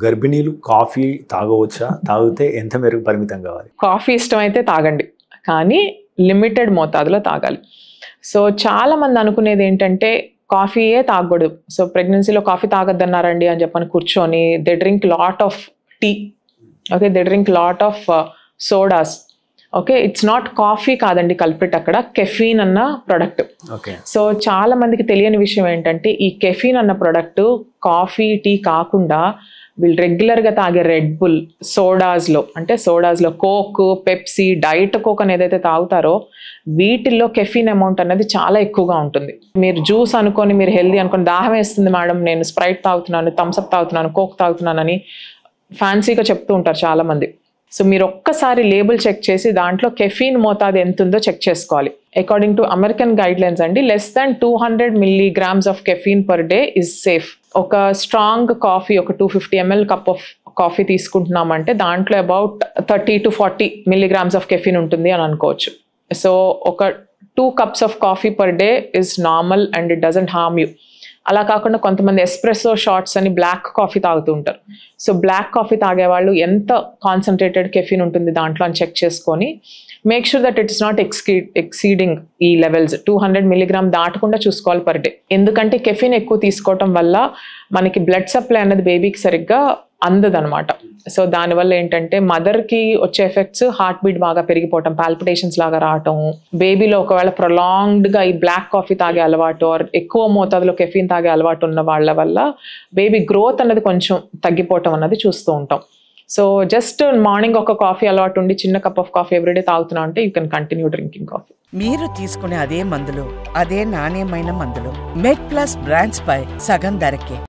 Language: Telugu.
గర్భిణీలు కాఫీ తాగవచ్చా? తాగితే ఎంత మేరకు పరిమితం కావాలి? కాఫీ ఇష్టమైతే తాగండి, కానీ లిమిటెడ్ మోతాదులో తాగాలి. సో చాలా మంది అనుకునేది ఏంటంటే కాఫీయే తాగకూడదు, సో ప్రెగ్నెన్సీలో కాఫీ తాగొద్దన్నారండి అని చెప్పని కూర్చొని they drink lot of tea, okay, they drink lot of sodas. Okay, it's not coffee కాదండి కల్ప్రిట్, అక్కడ కెఫీన్ అన్న ప్రొడక్ట్. సో చాలా మందికి తెలియని విషయం ఏంటంటే ఈ కెఫీన్ అన్న ప్రొడక్ట్ కాఫీ టీ కాకుండా వీళ్ళు రెగ్యులర్గా తాగే రెడ్ బుల్, సోడాస్లో కోక్, పెప్సీ, డైట్ కోక్ అని ఏదైతే తాగుతారో వీటిల్లో కెఫీన్ అమౌంట్ అనేది చాలా ఎక్కువగా ఉంటుంది. మీరు జ్యూస్ అనుకొని, మీరు హెల్దీ అనుకొని, దాహం వేస్తుంది మేడం నేను స్ప్రైట్ తాగుతున్నాను, థమ్స్అప్ తాగుతున్నాను, కోక్ తాగుతున్నానని ఫ్యాన్సీగా చెప్తూ ఉంటారు చాలామంది. సో మీరు ఒక్కసారి లేబుల్ చెక్ చేసి దాంట్లో కెఫీన్ మోతాదు ఎంత ఉందో చెక్ చేసుకోవాలి. According to American guidelines అండి, less than 200 milligrams of caffeine per day is safe. ఒక స్ట్రాంగ్ కాఫీ, ఒక 250 ml కప్ ఆఫ్ కాఫీ తీసుకుంటున్నామంటే దాంట్లో about 30 to 40 milligrams of caffeine ఉంటుంది అని అనుకోవచ్చు. సో ఒక 2 cups of coffee per day is normal and it doesn't harm you. అలా కాకుండా కొంతమంది ఎస్ప్రెస్సో షాట్స్ అని బ్లాక్ కాఫీ తాగుతూ ఉంటారు. సో బ్లాక్ కాఫీ తాగేవాళ్ళు ఎంత కాన్సన్ట్రేటెడ్ కెఫీన్ ఉంటుంది దాంట్లో అని చెక్ చేసుకొని make sure that it's not exceeding ఈ లెవెల్స్. 200 milligram దాటకుండా చూసుకోవాలి పర్ డే. ఎందుకంటే కెఫీన్ ఎక్కువ తీసుకోవటం వల్ల మనకి బ్లడ్ సప్లై అనేది బేబీకి సరిగ్గా అందదనమాట. సో దానివల్ల ఏంటంటే మదర్కి వచ్చే ఎఫెక్ట్స్ హార్ట్ బీట్ బాగా పెరిగిపోవటం, పాల్పిటేషన్స్ లాగా రావటం, బేబీలో ఒకవేళ ప్రొలాంగ్డ్గా ఈ బ్లాక్ కాఫీ తాగే అలవాటు ఆర్ ఎక్కువ మోతాదులో కెఫీన్ తాగే అలవాటు ఉన్న వాళ్ళ వల్ల బేబీ గ్రోత్ అనేది కొంచెం తగ్గిపోవటం అన్నది చూస్తూ ఉంటాం. సో జస్ట్ మార్నింగ్ ఒక కాఫీ అలవాటు ఉండి చిన్న కప్ ఆఫ్ కాఫీ ఎవ్రీడే తాగుతున్నా అంటే you can continue drinking coffee. మీరు తీసుకునే అదే మందులు, అదే నాణ్యమైన మందులు మెడ్ ప్లస్ బ్రాండ్స్ పై సగం ధరకే.